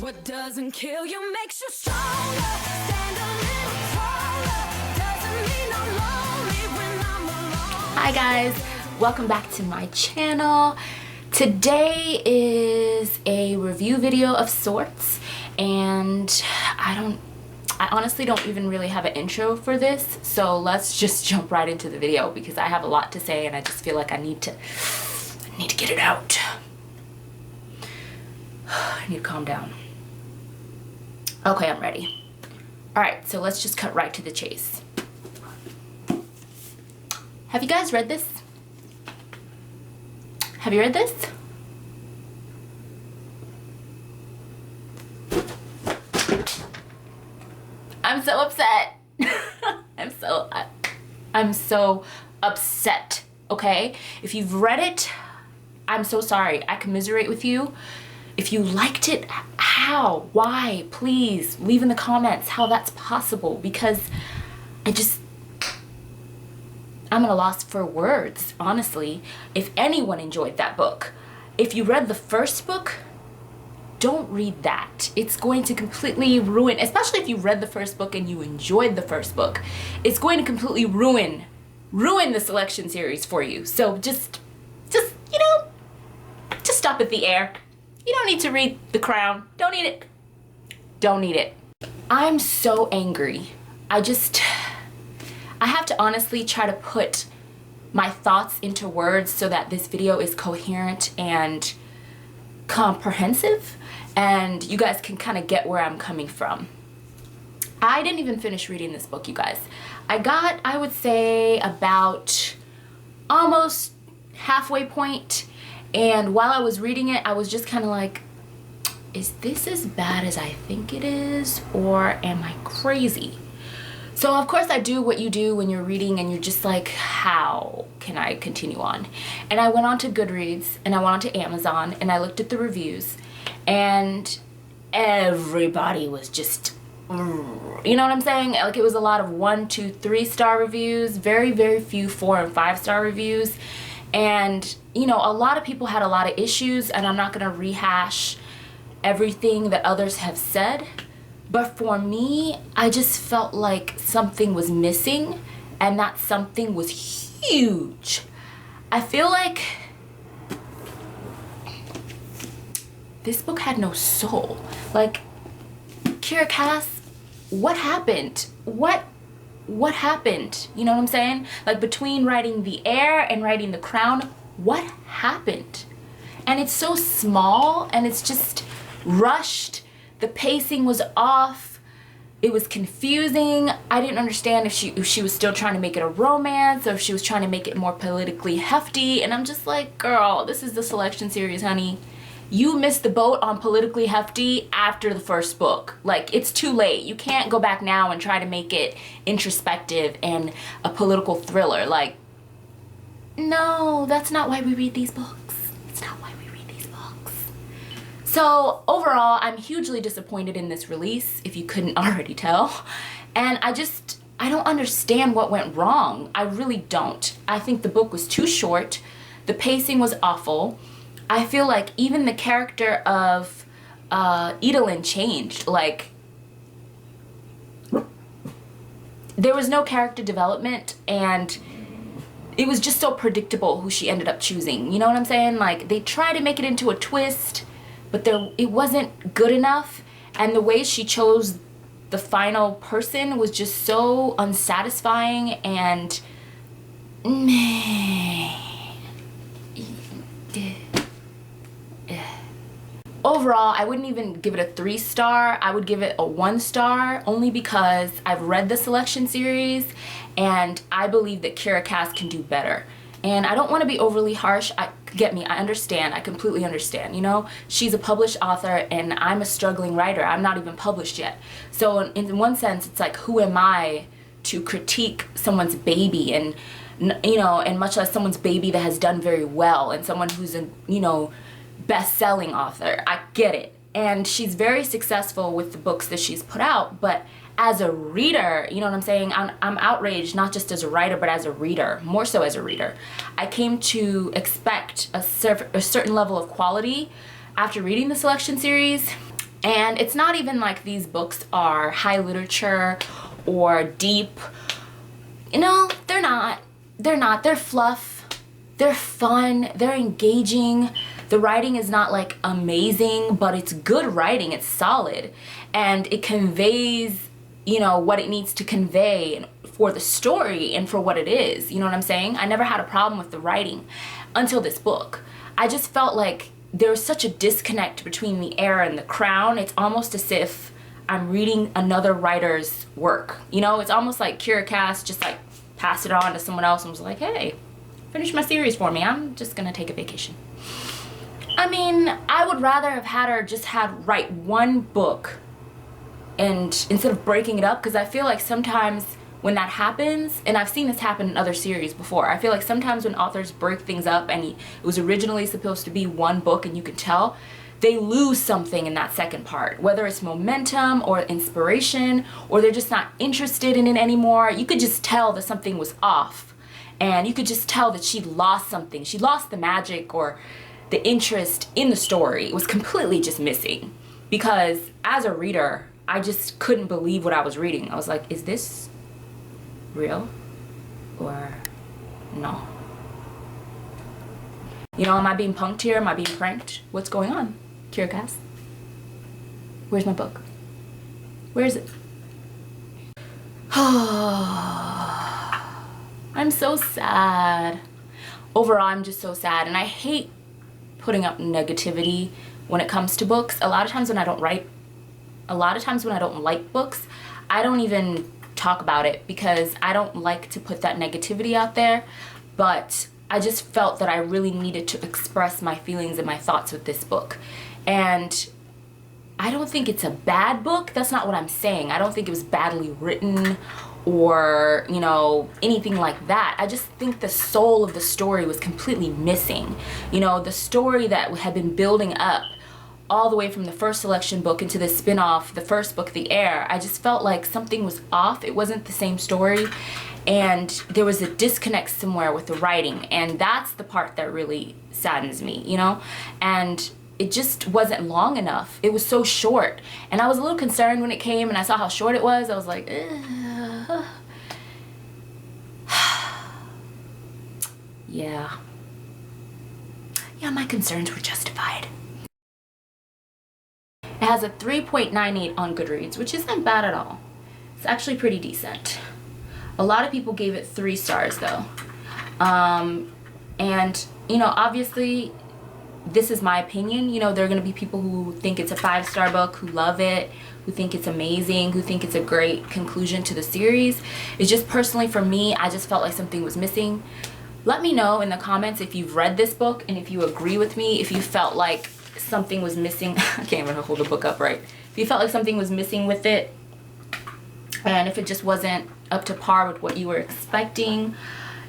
What doesn't kill you makes you stronger. Stand a little taller. Doesn't mean I'm lonely when I'm alone. Hi guys, welcome back to my channel. Today is a review video of sorts, and I honestly don't even really have an intro for this, so let's just jump right into the video because I have a lot to say and I just feel like I need to get it out. I need to calm down. Okay, I'm ready. Alright, so let's just cut right to the chase. Have you guys read this? Have you read this? I'm so upset. I'm so upset, okay? If you've read it, I'm so sorry. I commiserate with you. If you liked it, how? Why? Please leave in the comments how that's possible, because I'm at a loss for words, honestly. If anyone enjoyed that book, if you read the first book, don't read that. It's going to completely ruin, especially if you read the first book and you enjoyed the first book, it's going to completely ruin the selection series for you. So just stop at the air. You don't need to read The Crown. Don't need it. Don't need it. I'm so angry. I have to honestly try to put my thoughts into words so that this video is coherent and comprehensive and you guys can kind of get where I'm coming from. I didn't even finish reading this book, you guys. I would say, about almost halfway point, and while I was reading it, I was just kind of like, is this as bad as I think it is, or am I crazy? So of course I do what you do when you're reading and you're just like, how can I continue on? And I went on to Goodreads and I went on to Amazon and I looked at the reviews, and everybody was just, you know what I'm saying? Like, it was a lot of 1, 2, 3 star reviews, very, very few 4 and 5 star reviews. And, you know, a lot of people had a lot of issues, and I'm not going to rehash everything that others have said. But for me, I just felt like something was missing, and that something was huge. I feel like this book had no soul. Like, Kira Cass, what happened? What happened? You know what I'm saying? Like, between writing The Heir and writing The Crown, what happened? And it's so small, and it's just rushed. The pacing was off. It was confusing. I didn't understand if she was still trying to make it a romance or if she was trying to make it more politically hefty. And I'm just like, girl, this is the selection series, honey. You missed the boat on politically hefty after the first book. Like, it's too late. You can't go back now and try to make it introspective and a political thriller. Like, no, that's not why we read these books. It's not why we read these books. So overall, I'm hugely disappointed in this release, if you couldn't already tell. And I don't understand what went wrong. I really don't. I think the book was too short. The pacing was awful. I feel like even the character of Edalyn changed. Like, there was no character development, and it was just so predictable who she ended up choosing. You know what I'm saying? Like, they tried to make it into a twist, but it wasn't good enough, and the way she chose the final person was just so unsatisfying and overall, I wouldn't even give it a 3 star. I would give it a 1 star, only because I've read the selection series and I believe that Kira Cass can do better. And I don't want to be overly harsh. Get me, I understand. I completely understand, you know? She's a published author and I'm a struggling writer. I'm not even published yet. So in one sense, it's like, who am I to critique someone's baby, and, you know, and much less someone's baby that has done very well, and someone who's a, you know, best-selling author. I get it. And she's very successful with the books that she's put out, but as a reader, you know what I'm saying? I'm outraged, not just as a writer, but as a reader, more so as a reader. I came to expect a certain level of quality after reading the selection series, And it's not even like these books are high literature or deep. You know, they're not. They're not. They're fluff. They're fun. They're engaging. The writing is not like amazing, but it's good writing. It's solid. And it conveys, you know, what it needs to convey for the story and for what it is. You know what I'm saying? I never had a problem with the writing until this book. I just felt like there was such a disconnect between The Heir and The Crown. It's almost as if I'm reading another writer's work. You know, it's almost like Kira Cass just like passed it on to someone else and was like, hey, finish my series for me. I'm just gonna take a vacation. I mean, I would rather have had her just write one book and instead of breaking it up, because I feel like sometimes when that happens, and I've seen this happen in other series before, I feel like sometimes when authors break things up and it was originally supposed to be one book and you can tell, they lose something in that second part, whether it's momentum or inspiration, or they're just not interested in it anymore. You could just tell that something was off, and you could just tell that she lost something. She lost the magic or the interest in the story. It was completely just missing, because as a reader, I just couldn't believe what I was reading. I was like, is this real or no? You know, am I being punked here? Am I being pranked? What's going on, Kira Cass? Where's my book? Where is it? I'm so sad. Overall, I'm just so sad, and I hate putting up negativity when it comes to books. A lot of times when I don't like books, I don't even talk about it because I don't like to put that negativity out there. But I just felt that I really needed to express my feelings and my thoughts with this book. And I don't think it's a bad book. That's not what I'm saying. I don't think it was badly written or, you know, anything like that. I just think the soul of the story was completely missing. You know, the story that had been building up all the way from the first selection book into the spin-off, the first book, The Heir, I just felt like something was off. It wasn't the same story, and there was a disconnect somewhere with the writing, and that's the part that really saddens me, you know? And it just wasn't long enough. It was so short, and I was a little concerned when it came and I saw how short it was. I was like, yeah, my concerns were justified. It has a 3.98 on Goodreads, which isn't bad at all. It's actually pretty decent. A lot of people gave it 3 stars though. And, you know, obviously this is my opinion. You know, there are going to be people who think it's a 5-star book, who love it, who think it's amazing, who think it's a great conclusion to the series. It's just personally for me, I just felt like something was missing. Let me know in the comments if you've read this book and if you agree with me, if you felt like something was missing. I can't even hold the book up right. If you felt like something was missing with it, and if it just wasn't up to par with what you were expecting.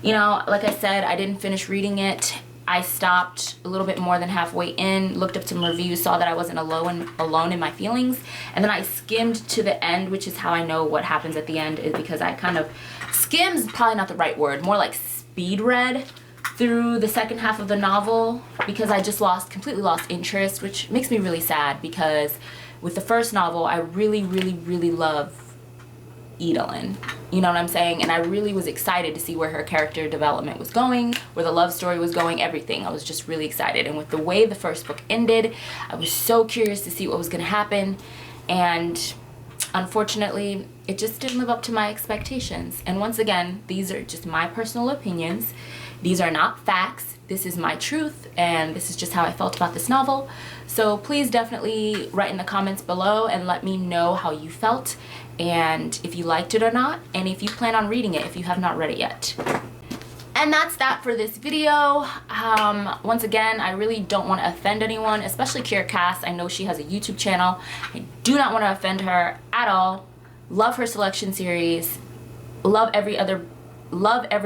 You know, like I said, I didn't finish reading it. I stopped a little bit more than halfway in, looked up some reviews, saw that I wasn't alone in my feelings, and then I skimmed to the end, which is how I know what happens at the end, is because I kind of skimmed, is probably not the right word, more like speed read through the second half of the novel, because I just completely lost interest, which makes me really sad, because with the first novel, I really love Edelyn, you know what I'm saying? And I really was excited to see where her character development was going, where the love story was going, everything. I was just really excited. And with the way the first book ended, I was so curious to see what was going to happen. And unfortunately, it just didn't live up to my expectations. And once again, these are just my personal opinions. These are not facts. This is my truth, and this is just how I felt about this novel. So please definitely write in the comments below and let me know how you felt, and if you liked it or not, and if you plan on reading it if you have not read it yet. And that's that for this video. Once again, I really don't want to offend anyone, especially Kira Cass. I know she has a YouTube channel. I do not want to offend her at all. Love her selection series. Love every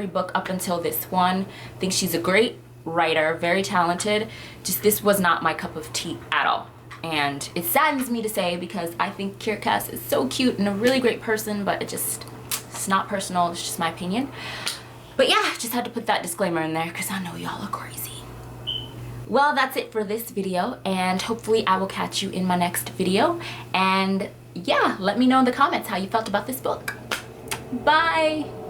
book up until this one. Think she's a great writer, very talented. Just this was not my cup of tea at all. And it saddens me to say, because I think Kira Cass is so cute and a really great person, but it's not personal, it's just my opinion. But yeah, just had to put that disclaimer in there because I know y'all are crazy. Well, that's it for this video, and hopefully I will catch you in my next video. And yeah, let me know in the comments how you felt about this book. Bye!